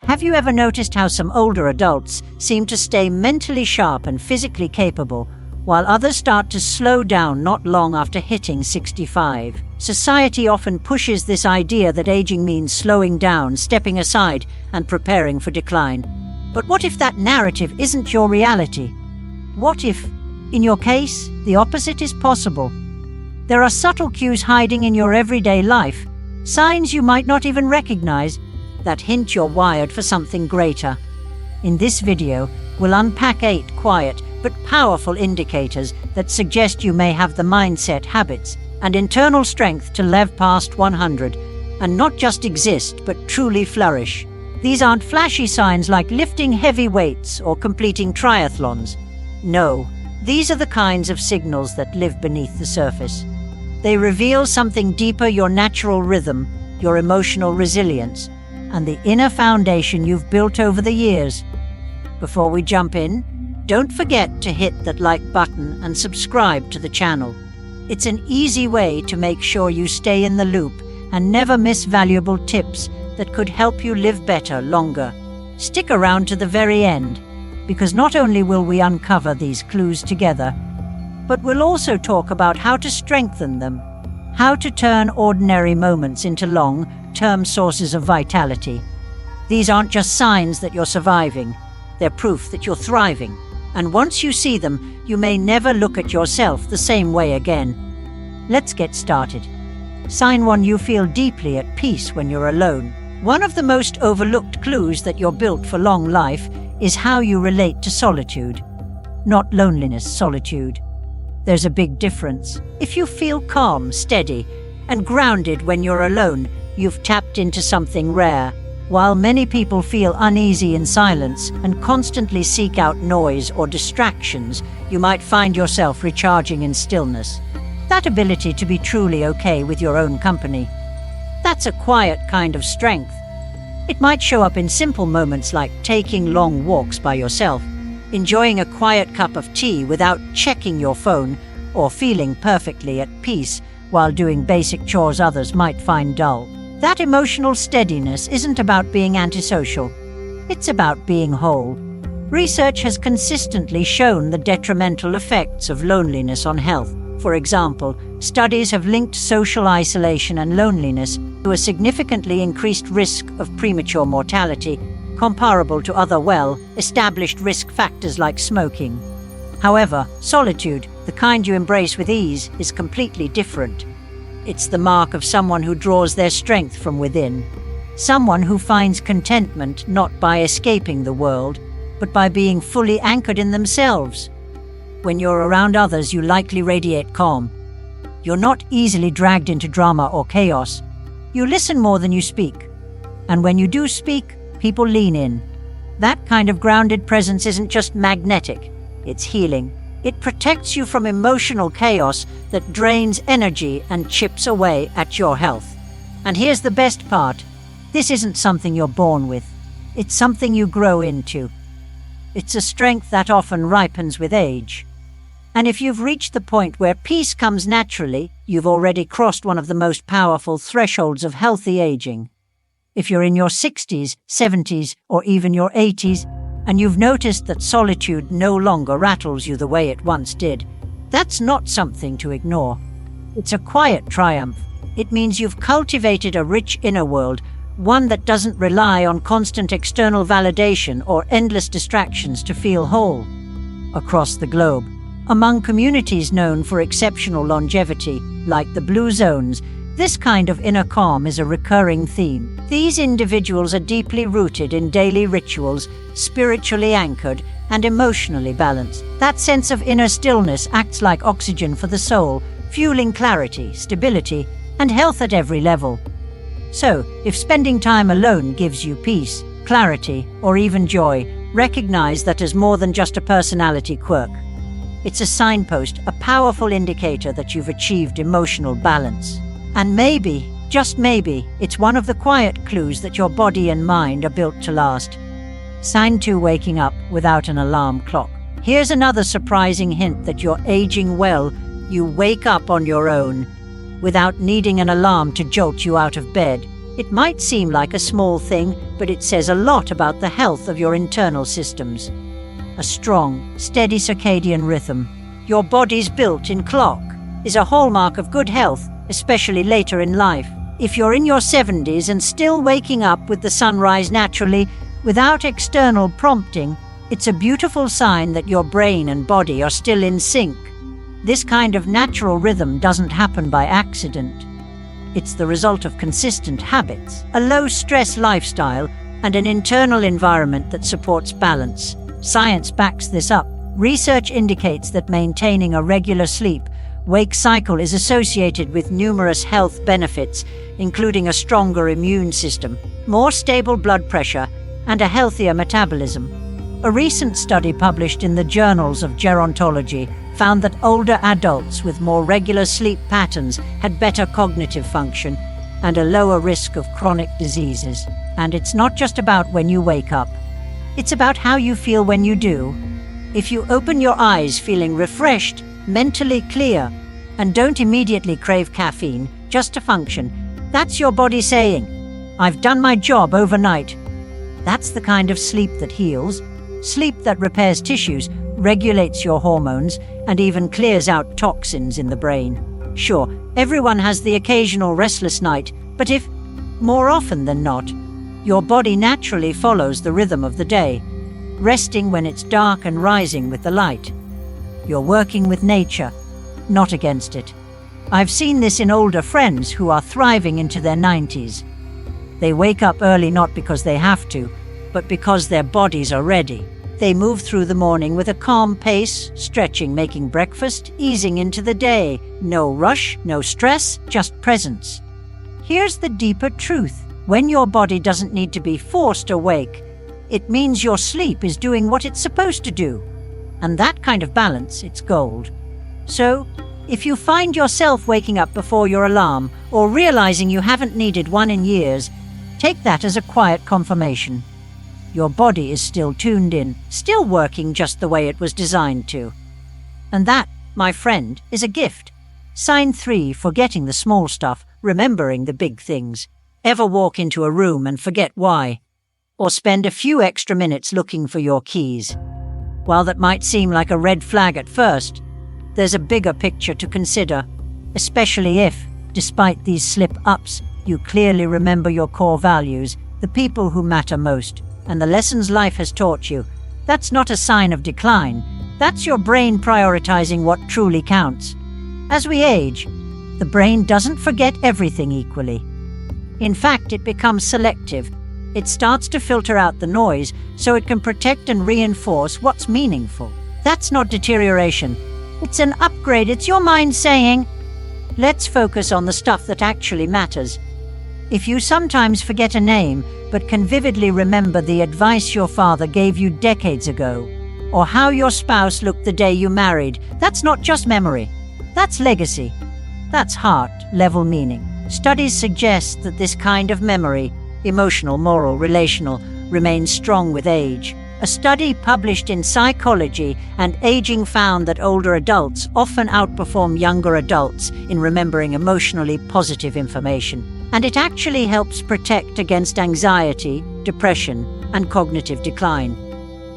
Have you ever noticed how some older adults seem to stay mentally sharp and physically capable, while others start to slow down not long after hitting 65? Society often pushes this idea that aging means slowing down, stepping aside, and preparing for decline. But what if that narrative isn't your reality? What if, in your case, the opposite is possible? There are subtle cues hiding in your everyday life, signs you might not even recognize, that hint you're wired for something greater. In this video, we'll unpack 8 quiet but powerful indicators that suggest you may have the mindset, habits, and internal strength to live past 100, and not just exist but truly flourish. These aren't flashy signs like lifting heavy weights or completing triathlons. No, these are the kinds of signals that live beneath the surface. They reveal something deeper: your natural rhythm, your emotional resilience, and the inner foundation you've built over the years. Before we jump in, don't forget to hit that like button and subscribe to the channel. It's an easy way to make sure you stay in the loop and never miss valuable tips that could help you live better longer. Stick around to the very end, because not only will we uncover these clues together, but we'll also talk about how to strengthen them, how to turn ordinary moments into long-term sources of vitality. These aren't just signs that you're surviving, they're proof that you're thriving. And once you see them, you may never look at yourself the same way again. Let's get started. Sign 1: you feel deeply at peace when you're alone. One of the most overlooked clues that you're built for long life is how you relate to solitude. Not loneliness, solitude. There's a big difference. If you feel calm, steady, and grounded when you're alone, you've tapped into something rare. While many people feel uneasy in silence and constantly seek out noise or distractions, you might find yourself recharging in stillness. That ability to be truly okay with your own company. That's a quiet kind of strength. It might show up in simple moments like taking long walks by yourself, enjoying a quiet cup of tea without checking your phone, or feeling perfectly at peace while doing basic chores others might find dull. That emotional steadiness isn't about being antisocial. It's about being whole. Research has consistently shown the detrimental effects of loneliness on health. For example, studies have linked social isolation and loneliness to a significantly increased risk of premature mortality, comparable to other well-established risk factors like smoking. However, solitude, the kind you embrace with ease, is completely different. It's the mark of someone who draws their strength from within. Someone who finds contentment not by escaping the world, but by being fully anchored in themselves. When you're around others, you likely radiate calm. You're not easily dragged into drama or chaos. You listen more than you speak. And when you do speak, people lean in. That kind of grounded presence isn't just magnetic, it's healing. It protects you from emotional chaos that drains energy and chips away at your health. And here's the best part. This isn't something you're born with. It's something you grow into. It's a strength that often ripens with age. And if you've reached the point where peace comes naturally, you've already crossed one of the most powerful thresholds of healthy aging. If you're in your 60s, 70s, or even your 80s, and you've noticed that solitude no longer rattles you the way it once did, that's not something to ignore. It's a quiet triumph. It means you've cultivated a rich inner world, one that doesn't rely on constant external validation or endless distractions to feel whole. Across the globe, among communities known for exceptional longevity, like the Blue Zones, this kind of inner calm is a recurring theme. These individuals are deeply rooted in daily rituals, spiritually anchored, and emotionally balanced. That sense of inner stillness acts like oxygen for the soul, fueling clarity, stability, and health at every level. So, if spending time alone gives you peace, clarity, or even joy, recognize that as more than just a personality quirk. It's a signpost, a powerful indicator that you've achieved emotional balance. And maybe, just maybe, it's one of the quiet clues that your body and mind are built to last. Sign 2: waking up without an alarm clock. Here's another surprising hint that you're aging well. You wake up on your own, without needing an alarm to jolt you out of bed. It might seem like a small thing, but it says a lot about the health of your internal systems. A strong, steady circadian rhythm, your body's built-in clock, is a hallmark of good health, especially later in life. If you're in your 70s and still waking up with the sunrise naturally, without external prompting, it's a beautiful sign that your brain and body are still in sync. This kind of natural rhythm doesn't happen by accident. It's the result of consistent habits, a low-stress lifestyle, and an internal environment that supports balance. Science backs this up. Research indicates that maintaining a regular sleep-wake cycle is associated with numerous health benefits, including a stronger immune system, more stable blood pressure, and a healthier metabolism. A recent study published in the Journals of Gerontology found that older adults with more regular sleep patterns had better cognitive function and a lower risk of chronic diseases. And it's not just about when you wake up. It's about how you feel when you do. If you open your eyes feeling refreshed, mentally clear, and don't immediately crave caffeine just to function, that's your body saying, "I've done my job overnight." That's the kind of sleep that heals, sleep that repairs tissues, regulates your hormones, and even clears out toxins in the brain. Sure, everyone has the occasional restless night, but if, more often than not, your body naturally follows the rhythm of the day, resting when it's dark and rising with the light, you're working with nature, not against it. I've seen this in older friends who are thriving into their 90s. They wake up early not because they have to, but because their bodies are ready. They move through the morning with a calm pace, stretching, making breakfast, easing into the day. No rush, no stress, just presence. Here's the deeper truth. When your body doesn't need to be forced awake, it means your sleep is doing what it's supposed to do. And that kind of balance, it's gold. So, if you find yourself waking up before your alarm or realizing you haven't needed one in years, take that as a quiet confirmation. Your body is still tuned in, still working just the way it was designed to. And that, my friend, is a gift. Sign 3, forgetting the small stuff, remembering the big things. Ever walk into a room and forget why? Or spend a few extra minutes looking for your keys? While that might seem like a red flag at first, there's a bigger picture to consider, especially if, despite these slip-ups, you clearly remember your core values, the people who matter most, and the lessons life has taught you. That's not a sign of decline. That's your brain prioritizing what truly counts. As we age, the brain doesn't forget everything equally. In fact, it becomes selective. It starts to filter out the noise so it can protect and reinforce what's meaningful. That's not deterioration. It's an upgrade. It's your mind saying, let's focus on the stuff that actually matters. If you sometimes forget a name, but can vividly remember the advice your father gave you decades ago, or how your spouse looked the day you married, that's not just memory. That's legacy. That's heart-level meaning. Studies suggest that this kind of memory, emotional, moral, relational, remains strong with age. A study published in Psychology and Aging found that older adults often outperform younger adults in remembering emotionally positive information. And it actually helps protect against anxiety, depression, and cognitive decline.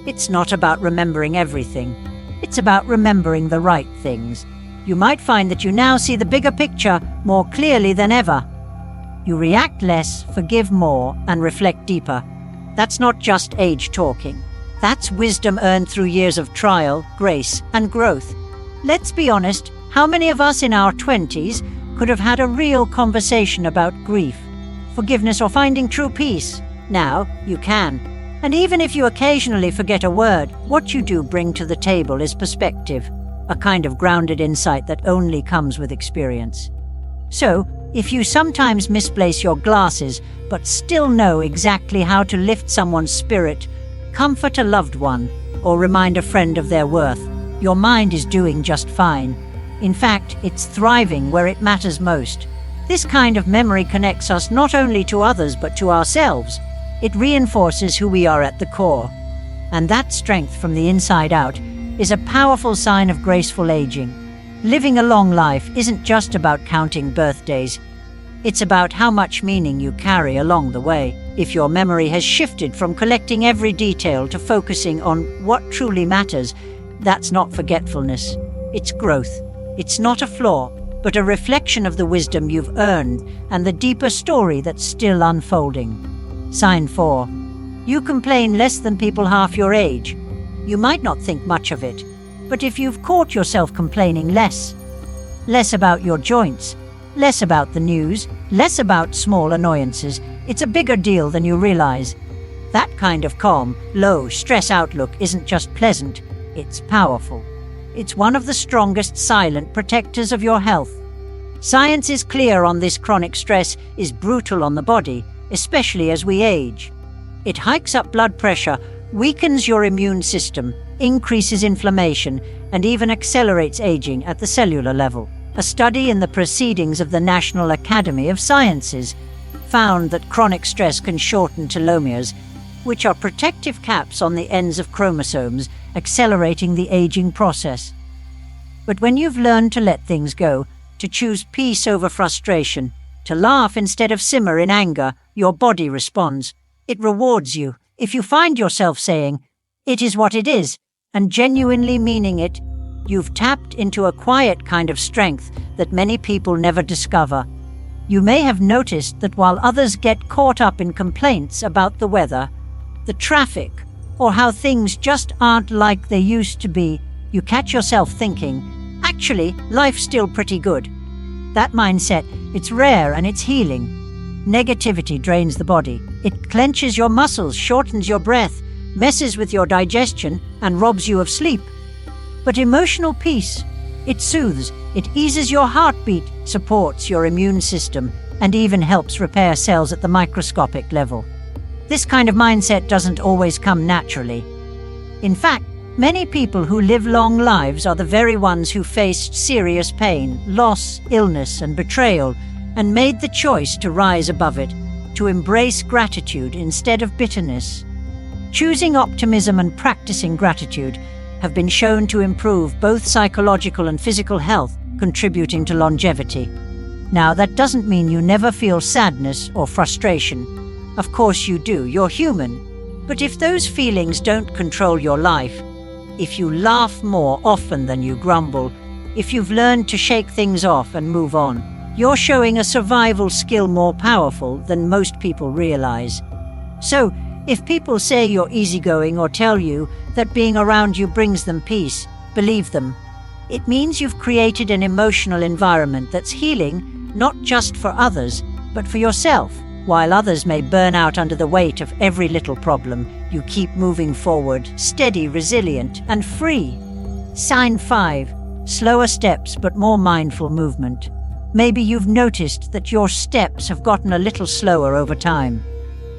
It's not about remembering everything. It's about remembering the right things. You might find that you now see the bigger picture more clearly than ever. You react less, forgive more, and reflect deeper. That's not just age talking. That's wisdom earned through years of trial, grace, and growth. Let's be honest, how many of us in our 20s could have had a real conversation about grief, forgiveness, or finding true peace? Now, you can. And even if you occasionally forget a word, what you do bring to the table is perspective, a kind of grounded insight that only comes with experience. So, if you sometimes misplace your glasses, but still know exactly how to lift someone's spirit, comfort a loved one, or remind a friend of their worth, your mind is doing just fine. In fact, it's thriving where it matters most. This kind of memory connects us not only to others but to ourselves. It reinforces who we are at the core. And that strength from the inside out is a powerful sign of graceful aging. Living a long life isn't just about counting birthdays. It's about how much meaning you carry along the way. If your memory has shifted from collecting every detail to focusing on what truly matters, that's not forgetfulness. It's growth. It's not a flaw, but a reflection of the wisdom you've earned and the deeper story that's still unfolding. Sign 4. You complain less than people half your age. You might not think much of it, but if you've caught yourself complaining less about your joints, less about the news, less about small annoyances, it's a bigger deal than you realize. That kind of calm, low stress outlook isn't just pleasant, it's powerful. It's one of the strongest silent protectors of your health. Science is clear on this. Chronic stress is brutal on the body, especially as we age. It hikes up blood pressure, weakens your immune system, increases inflammation, and even accelerates aging at the cellular level. A study in the Proceedings of the National Academy of Sciences found that chronic stress can shorten telomeres, which are protective caps on the ends of chromosomes, accelerating the aging process. But when you've learned to let things go, to choose peace over frustration, to laugh instead of simmer in anger, your body responds. It rewards you. If you find yourself saying, "It is what it is," and genuinely meaning it, you've tapped into a quiet kind of strength that many people never discover. You may have noticed that while others get caught up in complaints about the weather, the traffic, or how things just aren't like they used to be, you catch yourself thinking, actually, life's still pretty good. That mindset, it's rare and it's healing. Negativity drains the body. It clenches your muscles, shortens your breath, messes with your digestion, and robs you of sleep. But emotional peace, it soothes, it eases your heartbeat, supports your immune system, and even helps repair cells at the microscopic level. This kind of mindset doesn't always come naturally. In fact, many people who live long lives are the very ones who faced serious pain, loss, illness, and betrayal, and made the choice to rise above it, to embrace gratitude instead of bitterness. Choosing optimism and practicing gratitude have been shown to improve both psychological and physical health, contributing to longevity. Now, that doesn't mean you never feel sadness or frustration. Of course you do, you're human. But if those feelings don't control your life, if you laugh more often than you grumble, if you've learned to shake things off and move on, you're showing a survival skill more powerful than most people realize. So, if people say you're easygoing or tell you that being around you brings them peace, believe them. It means you've created an emotional environment that's healing, not just for others, but for yourself. While others may burn out under the weight of every little problem, you keep moving forward, steady, resilient, and free. Sign 5. Slower steps but more mindful movement. Maybe you've noticed that your steps have gotten a little slower over time.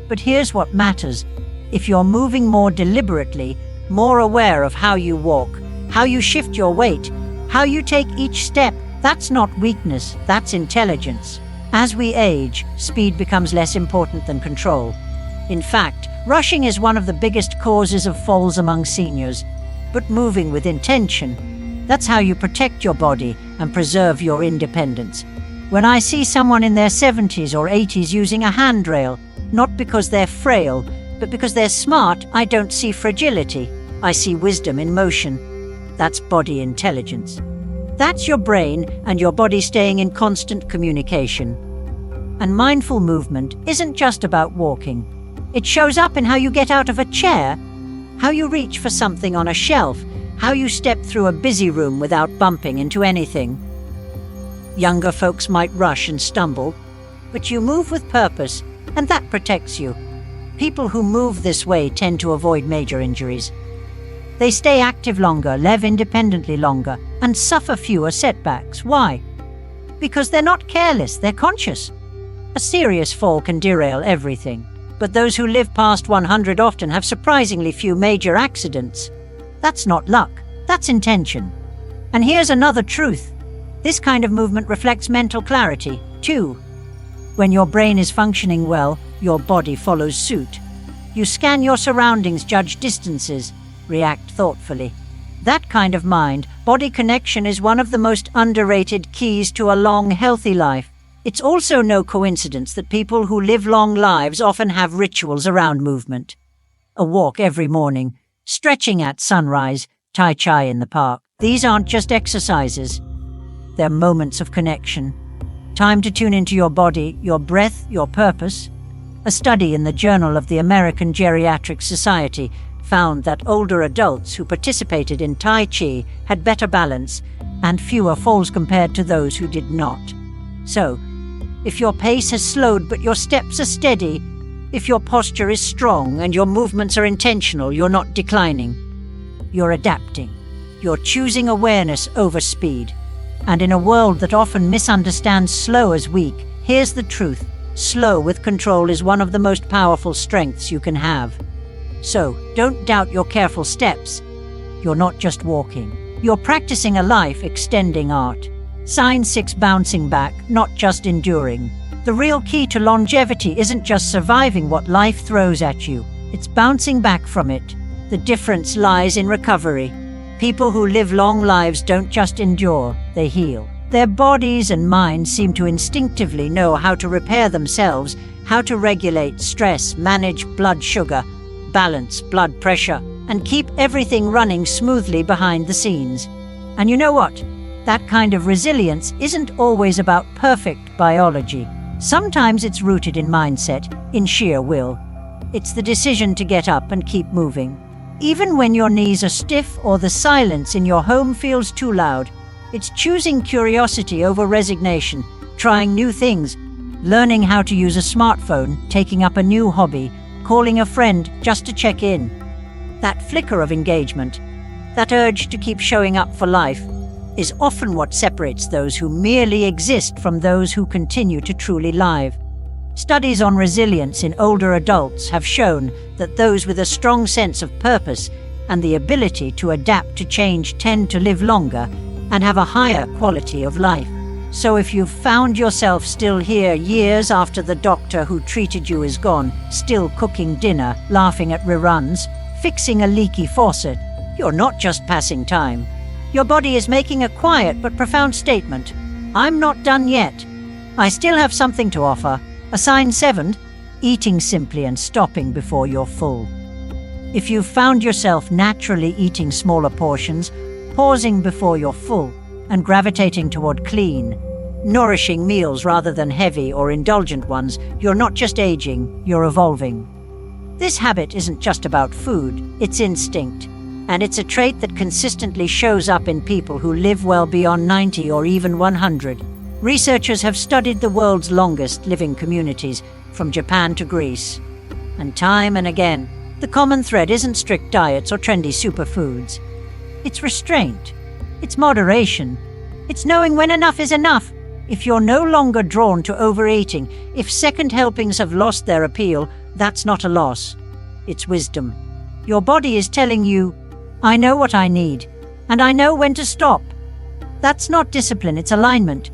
But here's what matters. If you're moving more deliberately, more aware of how you walk, how you shift your weight, how you take each step, that's not weakness, that's intelligence. As we age, speed becomes less important than control. In fact, rushing is one of the biggest causes of falls among seniors. But moving with intention, that's how you protect your body and preserve your independence. When I see someone in their 70s or 80s using a handrail, not because they're frail, but because they're smart, I don't see fragility. I see wisdom in motion. That's body intelligence. That's your brain and your body staying in constant communication. And mindful movement isn't just about walking. It shows up in how you get out of a chair, how you reach for something on a shelf, how you step through a busy room without bumping into anything. Younger folks might rush and stumble, but you move with purpose, and that protects you. People who move this way tend to avoid major injuries. They stay active longer, live independently longer, and suffer fewer setbacks. Why? Because they're not careless, they're conscious. A serious fall can derail everything, but those who live past 100 often have surprisingly few major accidents. That's not luck, that's intention. And here's another truth. This kind of movement reflects mental clarity, too. When your brain is functioning well, your body follows suit. You scan your surroundings, judge distances, react thoughtfully. That kind of mind-body connection is one of the most underrated keys to a long, healthy life. It's also no coincidence that people who live long lives often have rituals around movement. A walk every morning, stretching at sunrise, Tai Chi in the park. These aren't just exercises. They're moments of connection. Time to tune into your body, your breath, your purpose. A study in the Journal of the American Geriatric Society found that older adults who participated in Tai Chi had better balance and fewer falls compared to those who did not. So, if your pace has slowed but your steps are steady, if your posture is strong and your movements are intentional, you're not declining. You're adapting. You're choosing awareness over speed. And in a world that often misunderstands slow as weak, here's the truth. Slow with control is one of the most powerful strengths you can have. So, don't doubt your careful steps. You're not just walking. You're practicing a life-extending art. Sign 6: bouncing back, not just enduring. The real key to longevity isn't just surviving what life throws at you. It's bouncing back from it. The difference lies in recovery. People who live long lives don't just endure, they heal. Their bodies and minds seem to instinctively know how to repair themselves, how to regulate stress, manage blood sugar, balance blood pressure, and keep everything running smoothly behind the scenes. And you know what? That kind of resilience isn't always about perfect biology. Sometimes it's rooted in mindset, in sheer will. It's the decision to get up and keep moving. Even when your knees are stiff or the silence in your home feels too loud, it's choosing curiosity over resignation, trying new things, learning how to use a smartphone, taking up a new hobby, calling a friend just to check in. That flicker of engagement, that urge to keep showing up for life, is often what separates those who merely exist from those who continue to truly live. Studies on resilience in older adults have shown that those with a strong sense of purpose and the ability to adapt to change tend to live longer and have a higher quality of life. So if you've found yourself still here years after the doctor who treated you is gone, still cooking dinner, laughing at reruns, fixing a leaky faucet, you're not just passing time. Your body is making a quiet but profound statement. I'm not done yet. I still have something to offer. A sign 7, eating simply and stopping before you're full. If you've found yourself naturally eating smaller portions, pausing before you're full, and gravitating toward clean, nourishing meals rather than heavy or indulgent ones, you're not just aging, you're evolving. This habit isn't just about food, it's instinct. And it's a trait that consistently shows up in people who live well beyond 90 or even 100. Researchers have studied the world's longest living communities, from Japan to Greece. And time and again, the common thread isn't strict diets or trendy superfoods. It's restraint. It's moderation. It's knowing when enough is enough. If you're no longer drawn to overeating, if second helpings have lost their appeal, that's not a loss. It's wisdom. Your body is telling you, I know what I need, and I know when to stop. That's not discipline, it's alignment.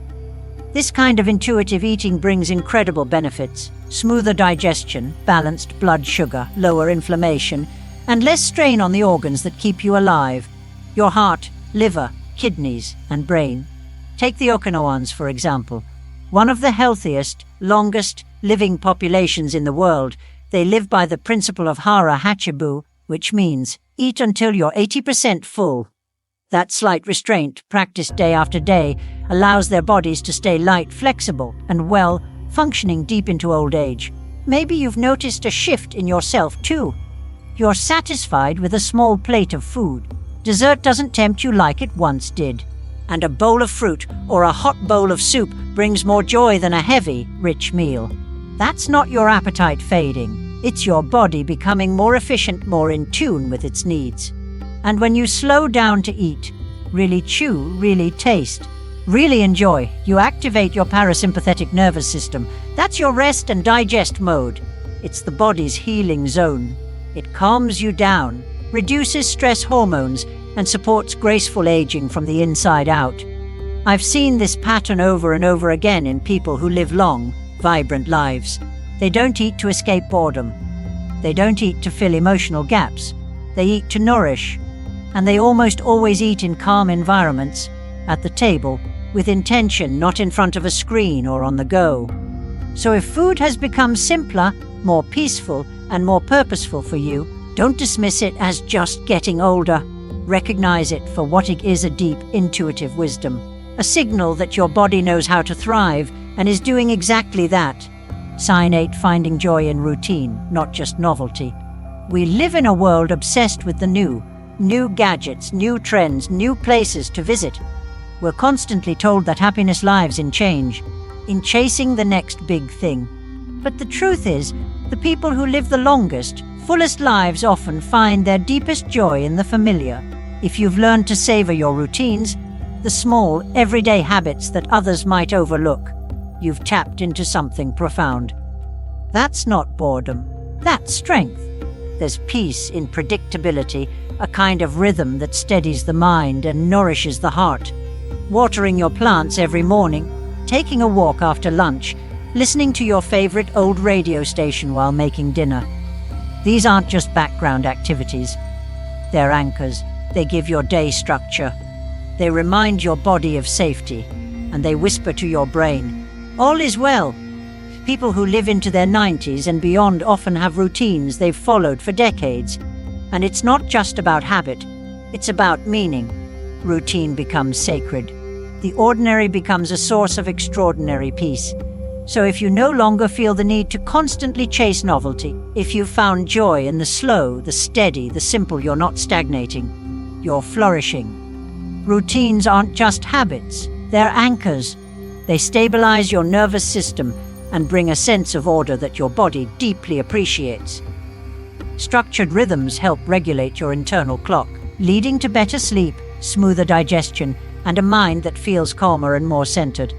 This kind of intuitive eating brings incredible benefits: smoother digestion, balanced blood sugar, lower inflammation, and less strain on the organs that keep you alive: your heart, liver, kidneys, and brain. Take the Okinawans, for example. One of the healthiest, longest living populations in the world. They live by the principle of Hara Hachibu, which means eat until you're 80% full. That slight restraint, practiced day after day, allows their bodies to stay light, flexible, and well, functioning deep into old age. Maybe you've noticed a shift in yourself too. You're satisfied with a small plate of food. Dessert doesn't tempt you like it once did. And a bowl of fruit or a hot bowl of soup brings more joy than a heavy, rich meal. That's not your appetite fading. It's your body becoming more efficient, more in tune with its needs. And when you slow down to eat, really chew, really taste, really enjoy, you activate your parasympathetic nervous system. That's your rest and digest mode. It's the body's healing zone. It calms you down, reduces stress hormones, and supports graceful aging from the inside out. I've seen this pattern over and over again in people who live long, vibrant lives. They don't eat to escape boredom. They don't eat to fill emotional gaps. They eat to nourish. And they almost always eat in calm environments, at the table, with intention, not in front of a screen or on the go. So if food has become simpler, more peaceful, and more purposeful for you, don't dismiss it as just getting older. Recognize it for what it is: a deep, intuitive wisdom, a signal that your body knows how to thrive and is doing exactly that. Sign 8: finding joy in routine, not just novelty. We live in a world obsessed with the new gadgets, new trends, new places to visit. We're constantly told that happiness lies in change, in chasing the next big thing. But the truth is, the people who live the longest, fullest lives often find their deepest joy in the familiar. If you've learned to savor your routines, the small, everyday habits that others might overlook, you've tapped into something profound. That's not boredom, that's strength. There's peace in predictability, a kind of rhythm that steadies the mind and nourishes the heart. Watering your plants every morning, taking a walk after lunch, listening to your favorite old radio station while making dinner. These aren't just background activities. They're anchors. They give your day structure. They remind your body of safety, and they whisper to your brain, all is well. People who live into their 90s and beyond often have routines they've followed for decades. And it's not just about habit, it's about meaning. Routine becomes sacred. The ordinary becomes a source of extraordinary peace. So if you no longer feel the need to constantly chase novelty, if you've found joy in the slow, the steady, the simple, you're not stagnating, you're flourishing. Routines aren't just habits, they're anchors. They stabilize your nervous system and bring a sense of order that your body deeply appreciates. Structured rhythms help regulate your internal clock, leading to better sleep, smoother digestion, and a mind that feels calmer and more centered.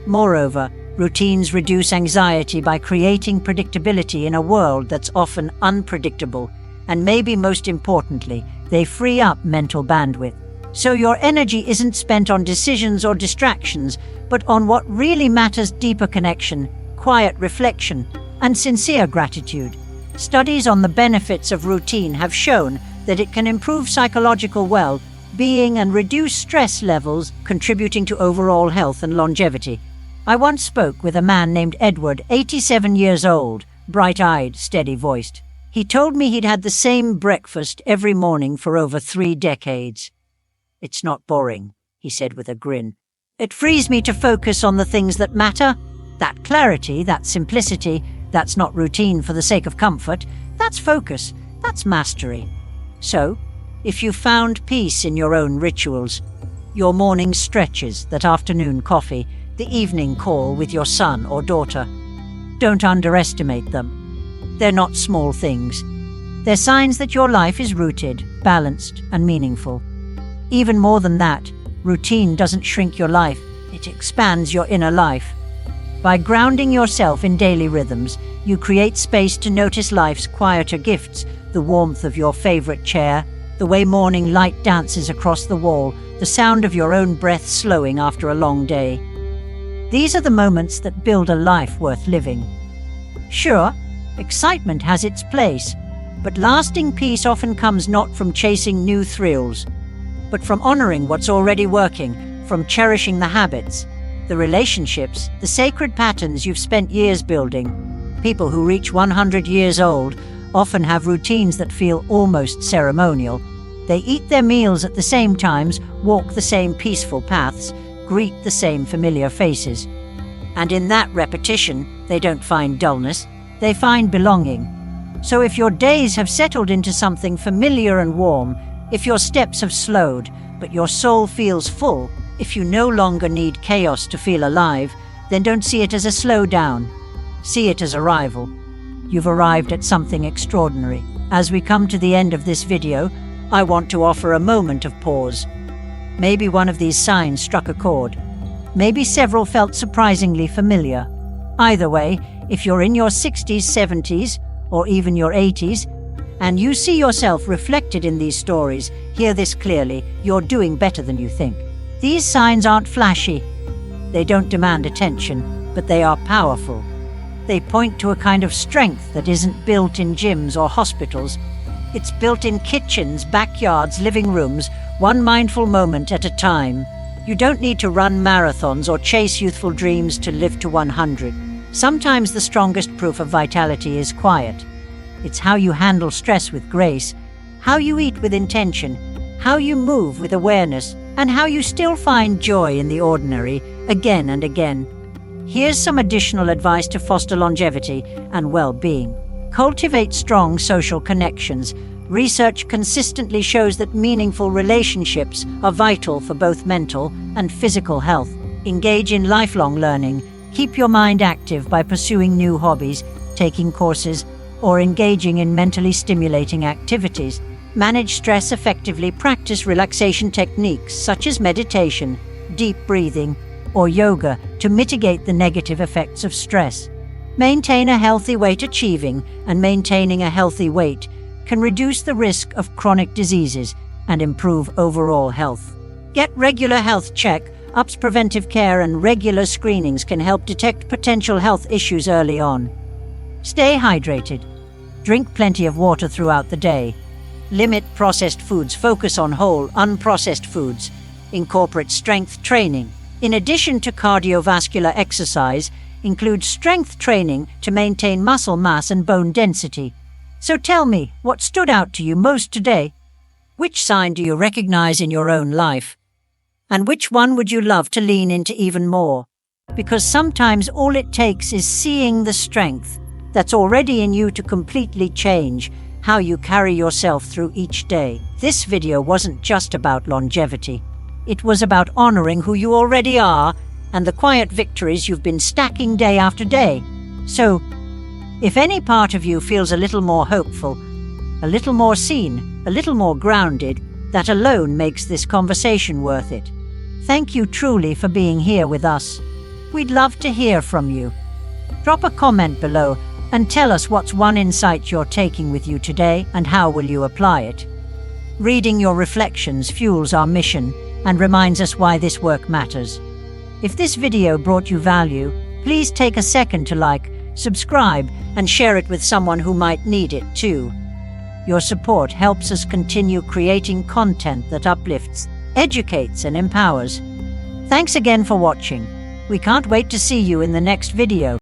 Moreover, routines reduce anxiety by creating predictability in a world that's often unpredictable, and maybe most importantly, they free up mental bandwidth. So your energy isn't spent on decisions or distractions, but on what really matters: deeper connection, quiet reflection, and sincere gratitude. Studies on the benefits of routine have shown that it can improve psychological well-being and reduce stress levels, contributing to overall health and longevity. I once spoke with a man named Edward, 87 years old, bright-eyed, steady-voiced. He told me he'd had the same breakfast every morning for over 3 decades. "It's not boring," he said with a grin. "It frees me to focus on the things that matter. That clarity, that simplicity, that's not routine for the sake of comfort. That's focus, that's mastery." So, if you found peace in your own rituals, your morning stretches, that afternoon coffee, the evening call with your son or daughter, don't underestimate them. They're not small things. They're signs that your life is rooted, balanced, and meaningful. Even more than that, routine doesn't shrink your life, it expands your inner life. By grounding yourself in daily rhythms, you create space to notice life's quieter gifts: the warmth of your favorite chair, the way morning light dances across the wall, the sound of your own breath slowing after a long day. These are the moments that build a life worth living. Sure, excitement has its place, but lasting peace often comes not from chasing new thrills, but from honoring what's already working, from cherishing the habits, the relationships, the sacred patterns you've spent years building. People who reach 100 years old often have routines that feel almost ceremonial. They eat their meals at the same times, walk the same peaceful paths, greet the same familiar faces. And in that repetition, they don't find dullness, they find belonging. So if your days have settled into something familiar and warm, if your steps have slowed, but your soul feels full, if you no longer need chaos to feel alive, then don't see it as a slowdown. See it as arrival. You've arrived at something extraordinary. As we come to the end of this video, I want to offer a moment of pause. Maybe one of these signs struck a chord. Maybe several felt surprisingly familiar. Either way, if you're in your 60s, 70s, or even your 80s, and you see yourself reflected in these stories, hear this clearly: you're doing better than you think. These signs aren't flashy. They don't demand attention, but they are powerful. They point to a kind of strength that isn't built in gyms or hospitals. It's built in kitchens, backyards, living rooms, one mindful moment at a time. You don't need to run marathons or chase youthful dreams to live to 100. Sometimes the strongest proof of vitality is quiet. It's how you handle stress with grace, how you eat with intention, how you move with awareness, and how you still find joy in the ordinary again and again. Here's some additional advice to foster longevity and well-being. Cultivate strong social connections. Research consistently shows that meaningful relationships are vital for both mental and physical health. Engage in lifelong learning. Keep your mind active by pursuing new hobbies, taking courses, or engaging in mentally stimulating activities. Manage stress effectively. Practice relaxation techniques such as meditation, deep breathing, or yoga to mitigate the negative effects of stress. Maintain a healthy weight. Achieving and maintaining a healthy weight can reduce the risk of chronic diseases and improve overall health. Get regular health check-ups. Preventive care and regular screenings can help detect potential health issues early on. Stay hydrated. Drink plenty of water throughout the day. Limit processed foods. Focus on whole, unprocessed foods. Incorporate strength training. In addition to cardiovascular exercise, include strength training to maintain muscle mass and bone density. So tell me, what stood out to you most today? Which sign do you recognize in your own life? And which one would you love to lean into even more? Because sometimes all it takes is seeing the strength that's already in you to completely change how you carry yourself through each day. This video wasn't just about longevity. It was about honoring who you already are and the quiet victories you've been stacking day after day. So, if any part of you feels a little more hopeful, a little more seen, a little more grounded, that alone makes this conversation worth it. Thank you truly for being here with us. We'd love to hear from you. Drop a comment below and tell us what's one insight you're taking with you today and how will you apply it. Reading your reflections fuels our mission and reminds us why this work matters. If this video brought you value, please take a second to like, subscribe, and share it with someone who might need it too. Your support helps us continue creating content that uplifts, educates, and empowers. Thanks again for watching. We can't wait to see you in the next video.